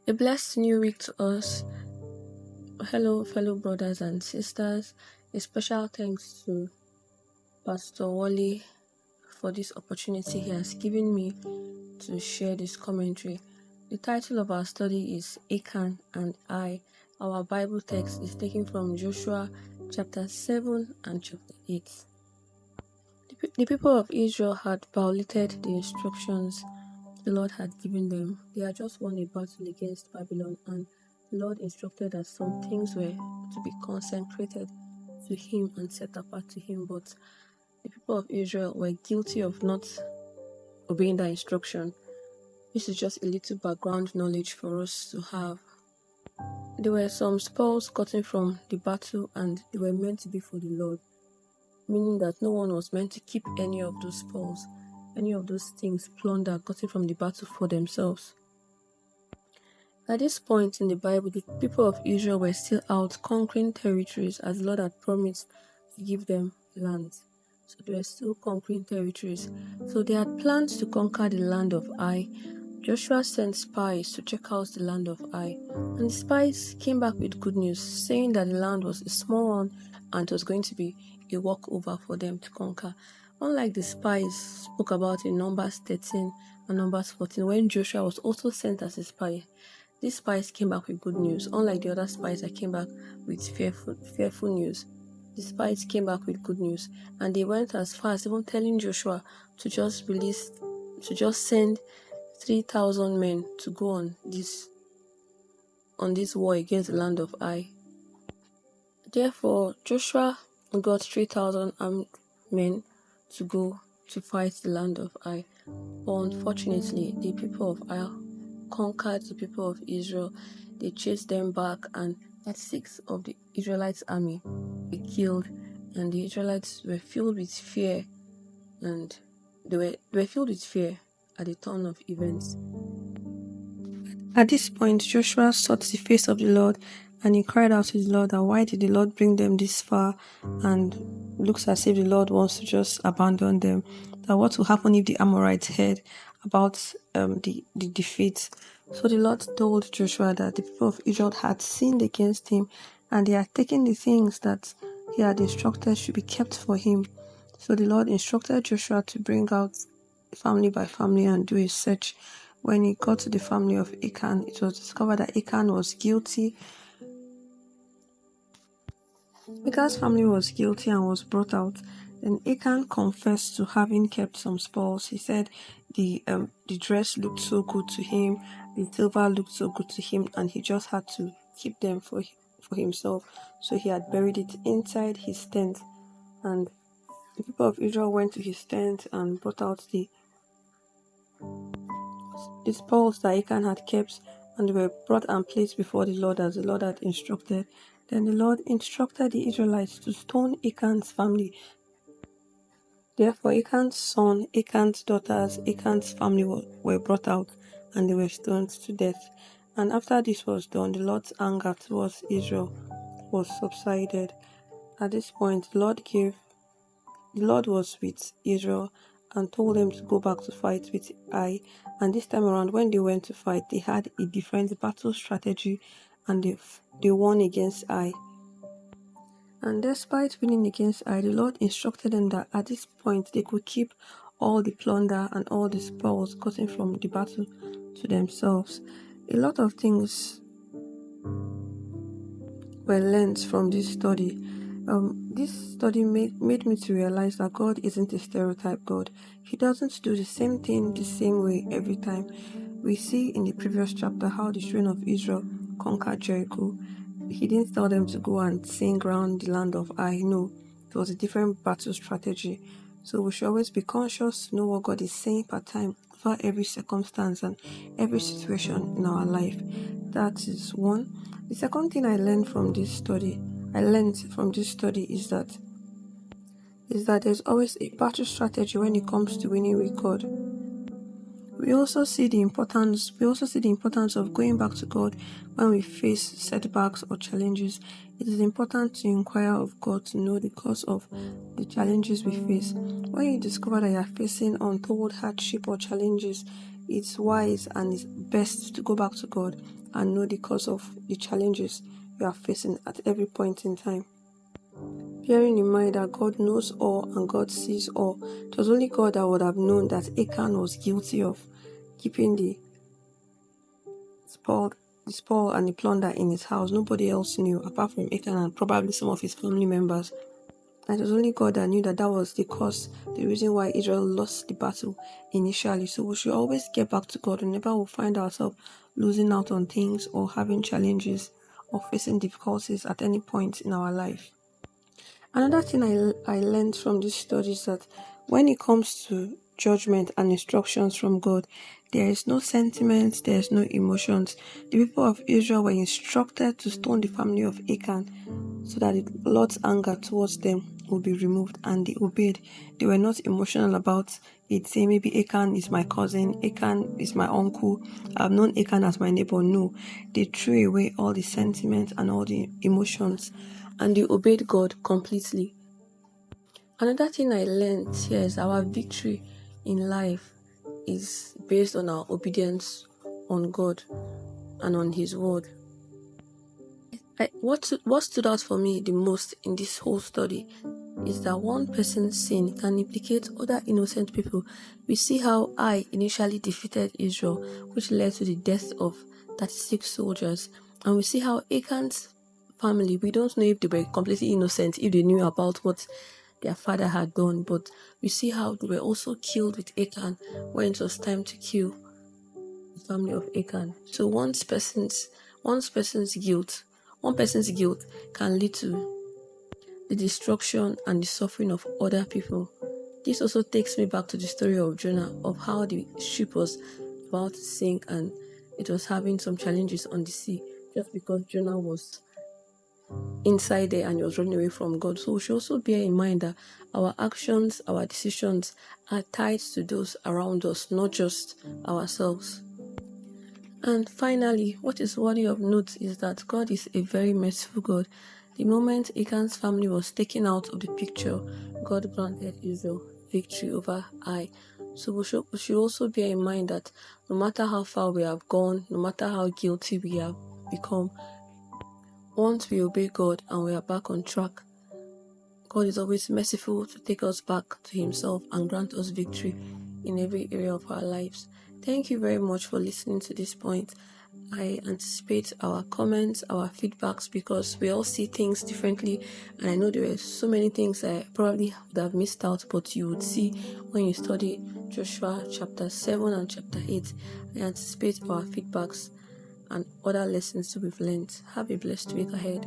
A blessed new week to us. Hello, fellow brothers and sisters. A special thanks to Pastor Wally for this opportunity he has given me to share this commentary. The title of our study is Achan and I. Our Bible text is taken from Joshua chapter 7 and chapter 8. The people of Israel had violated the instructions the Lord had given them. They had just won a battle against Babylon, and the Lord instructed that some things were to be consecrated to Him and set apart to Him. But the people of Israel were guilty of not obeying that instruction. This is just a little background knowledge for us to have. There were some spoils gotten from the battle, and they were meant to be for the Lord, meaning that no one was meant to keep any of those spoils, any of those things, plunder gotten from the battle for themselves. At this point in the Bible, the people of Israel were still out conquering territories as the Lord had promised to give them land. So they were still conquering territories. So they had planned to conquer the land of Ai. Joshua sent spies to check out the land of Ai. And the spies came back with good news, saying that the land was a small one and it was going to be a walkover for them to conquer. Unlike the spies spoke about in Numbers 13 and Numbers 14, when Joshua was also sent as a spy, these spies came back with good news. Unlike the other spies that came back with fearful news, the spies came back with good news, and they went as far as even telling Joshua to just send 3,000 men to go on this war against the land of Ai. Therefore, Joshua got 3,000 armed men to go to fight the land of Ai. But unfortunately, the people of Ai conquered the people of Israel. They chased them back, and 6 of the Israelites' army were killed, and the Israelites were filled with fear, and they were filled with fear at the turn of events. At this point, Joshua sought the face of the Lord, and he cried out to the Lord that why did the Lord bring them this far, and looks as if the Lord wants to just abandon them, that what will happen if the Amorites heard about the defeat. So the Lord told Joshua that the people of Israel had sinned against him, and they had taken the things that he had instructed should be kept for him. So the Lord instructed Joshua to bring out family by family and do a search. When he got to the family of Achan, it was discovered that Achan was guilty. Achan's family was guilty and was brought out. Then Achan confessed to having kept some spoils. He said the dress looked so good to him, the silver looked so good to him, and he just had to keep them for himself. So he had buried it inside his tent. And the people of Israel went to his tent and brought out the spoils that Achan had kept, and they were brought and placed before the Lord as the Lord had instructed. Then the Lord instructed the Israelites to stone Achan's family. Therefore, Achan's son, Achan's daughters, Achan's family were brought out, and they were stoned to death. And after this was done, the Lord's anger towards Israel was subsided. At this point, the Lord was with Israel and told them to go back to fight with Ai. And this time around, when they went to fight, they had a different battle strategy, and they won against Ai. And despite winning against Ai, the Lord instructed them that at this point they could keep all the plunder and all the spoils gotten from the battle to themselves. A lot of things were learned from this study. This study made me to realize that God isn't a stereotype God. He doesn't do the same thing the same way every time. We see in the previous chapter how the children of Israel conquered Jericho. He didn't tell them to go and sing around the land of Ai. No, it was a different battle strategy. So we should always be conscious to know what God is saying per time for every circumstance and every situation in our life. That is one. The second thing I learned from this study is that there's always a battle strategy when it comes to winning with God. We also see the importance of going back to God when we face setbacks or challenges. It is important to inquire of God to know the cause of the challenges we face. When you discover that you are facing untold hardship or challenges, it's wise and it's best to go back to God and know the cause of the challenges you are facing at every point in time. Bearing in mind that God knows all and God sees all, it was only God that would have known that Achan was guilty of keeping the spoil and the plunder in his house. Nobody else knew apart from Achan and probably some of his family members. And it was only God that knew that that was the reason why Israel lost the battle initially. So we should always get back to God whenever we find ourselves losing out on things or having challenges or facing difficulties at any point in our life. Another thing I learned from this study is that when it comes to judgment and instructions from God, there is no sentiment, there is no emotions. The people of Israel were instructed to stone the family of Achan so that the Lord's anger towards them will be removed, and they obeyed. They were not emotional about it, saying maybe Achan is my cousin, Achan is my uncle, I've known Achan as my neighbor. No, they threw away all the sentiments and all the emotions, and they obeyed God completely. Another thing I learned here is our victory in life is based on our obedience on God and on His word. What stood out for me the most in this whole study is that one person's sin can implicate other innocent people. We see how Ai initially defeated Israel, which led to the death of 36 soldiers. And we see how Achan's family, we don't know if they were completely innocent, if they knew about what their father had done, but we see how they were also killed with Achan when it was time to kill the family of Achan. So one person's guilt can lead to the destruction and the suffering of other people. This also takes me back to the story of Jonah, of how the ship was about to sink and it was having some challenges on the sea just because Jonah was inside there and he was running away from God. So we should also bear in mind that our actions, our decisions are tied to those around us, not just ourselves. And finally, what is worthy of note is that God is a very merciful God. The moment Achan's family was taken out of the picture, God granted Israel victory over Ai. So we should also bear in mind that no matter how far we have gone, no matter how guilty we have become, once we obey God and we are back on track, God is always merciful to take us back to Himself and grant us victory in every area of our lives. Thank you very much for listening to this point. I anticipate our comments, our feedbacks, because we all see things differently, and I know there were so many things I probably would have missed out, but you would see when you study Joshua chapter 7 and chapter 8. I anticipate our feedbacks and other lessons to be learned. Have a blessed week ahead.